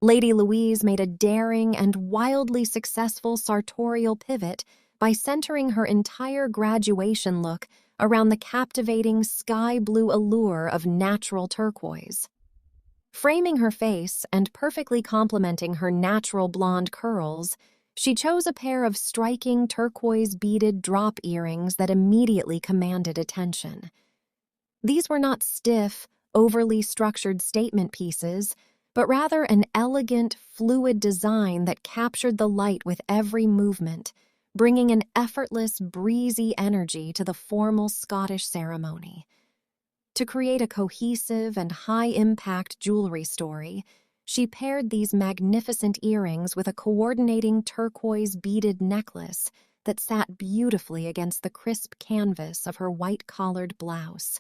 Lady Louise made a daring and wildly successful sartorial pivot by centering her entire graduation look around the captivating sky blue allure of natural turquoise. Framing her face and perfectly complementing her natural blonde curls, she chose a pair of striking turquoise beaded drop earrings that immediately commanded attention. These were not stiff, overly structured statement pieces, but rather an elegant, fluid design that captured the light with every movement, bringing an effortless, breezy energy to the formal Scottish ceremony. To create a cohesive and high-impact jewelry story, she paired these magnificent earrings with a coordinating turquoise beaded necklace that sat beautifully against the crisp canvas of her white-collared blouse,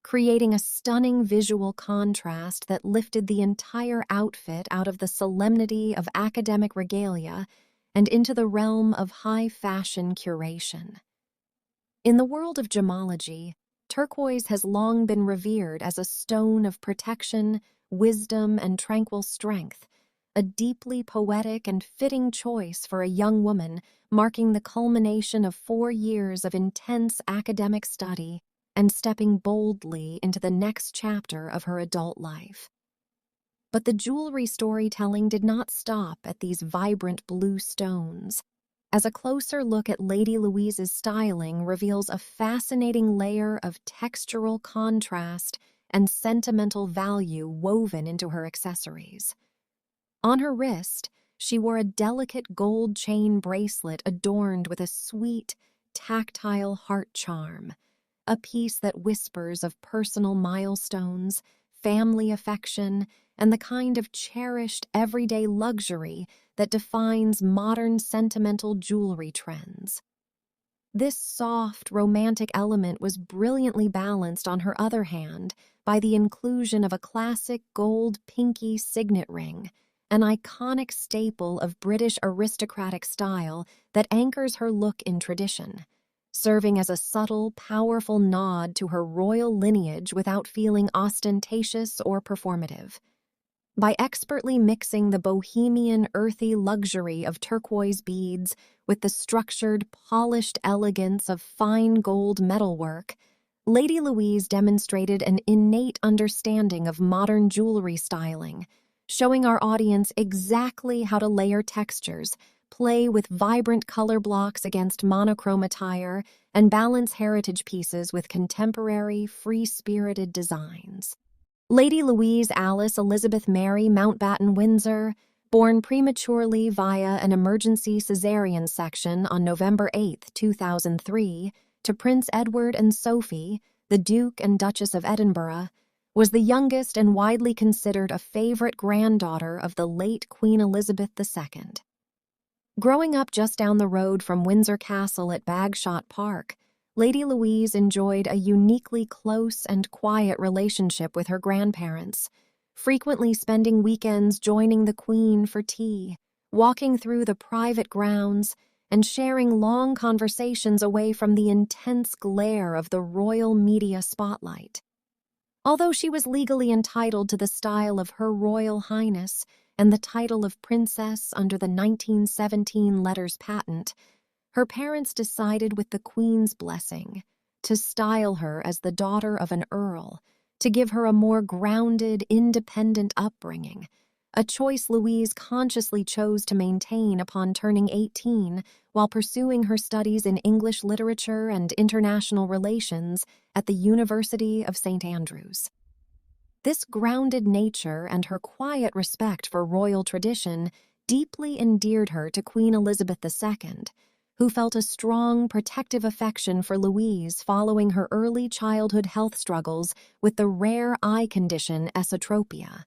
creating a stunning visual contrast that lifted the entire outfit out of the solemnity of academic regalia and into the realm of high-fashion curation. In the world of gemology, turquoise has long been revered as a stone of protection, wisdom, and tranquil strength, a deeply poetic and fitting choice for a young woman marking the culmination of 4 years of intense academic study and stepping boldly into the next chapter of her adult life. But the jewelry storytelling did not stop at these vibrant blue stones. As a closer look at Lady Louise's styling reveals a fascinating layer of textural contrast and sentimental value woven into her accessories. On her wrist, she wore a delicate gold chain bracelet adorned with a sweet, tactile heart charm, a piece that whispers of personal milestones, family affection, and the kind of cherished everyday luxury that defines modern sentimental jewelry trends. This soft, romantic element was brilliantly balanced, on her other hand, by the inclusion of a classic gold pinky signet ring, an iconic staple of British aristocratic style that anchors her look in tradition, serving as a subtle, powerful nod to her royal lineage without feeling ostentatious or performative. By expertly mixing the bohemian, earthy luxury of turquoise beads with the structured, polished elegance of fine gold metalwork, Lady Louise demonstrated an innate understanding of modern jewelry styling, showing our audience exactly how to layer textures, play with vibrant color blocks against monochrome attire, and balance heritage pieces with contemporary, free-spirited designs. Lady Louise Alice Elizabeth Mary Mountbatten Windsor, born prematurely via an emergency cesarean section on November 8, 2003, to Prince Edward and Sophie, the Duke and Duchess of Edinburgh, was the youngest and widely considered a favorite granddaughter of the late Queen Elizabeth II. Growing up just down the road from Windsor Castle at Bagshot Park, Lady Louise enjoyed a uniquely close and quiet relationship with her grandparents, frequently spending weekends joining the Queen for tea, walking through the private grounds, and sharing long conversations away from the intense glare of the royal media spotlight. Although she was legally entitled to the style of Her Royal Highness and the title of Princess under the 1917 letters patent, her parents decided, with the Queen's blessing, to style her as the daughter of an earl, to give her a more grounded, independent upbringing, a choice Louise consciously chose to maintain upon turning 18 while pursuing her studies in English literature and international relations at the University of St. Andrews. This grounded nature and her quiet respect for royal tradition deeply endeared her to Queen Elizabeth II, who felt a strong, protective affection for Louise following her early childhood health struggles with the rare eye condition esotropia.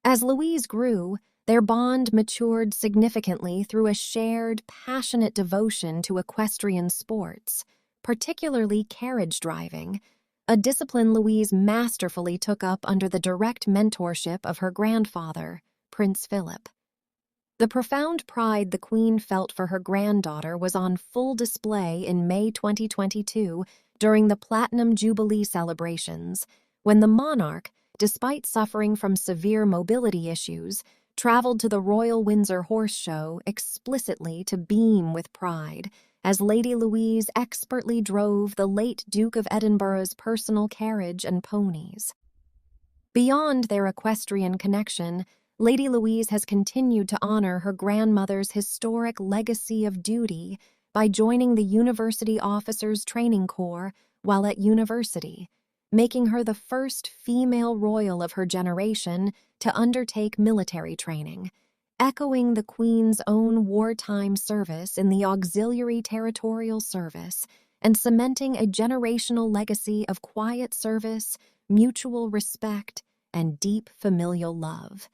As Louise grew, their bond matured significantly through a shared, passionate devotion to equestrian sports, particularly carriage driving, a discipline Louise masterfully took up under the direct mentorship of her grandfather, Prince Philip. The profound pride the Queen felt for her granddaughter was on full display in May 2022 during the Platinum Jubilee celebrations, when the monarch, despite suffering from severe mobility issues, traveled to the Royal Windsor Horse Show explicitly to beam with pride as Lady Louise expertly drove the late Duke of Edinburgh's personal carriage and ponies. Beyond their equestrian connection, Lady Louise has continued to honor her grandmother's historic legacy of duty by joining the University Officers Training Corps while at university, making her the first female royal of her generation to undertake military training, echoing the Queen's own wartime service in the Auxiliary Territorial Service and cementing a generational legacy of quiet service, mutual respect, and deep familial love.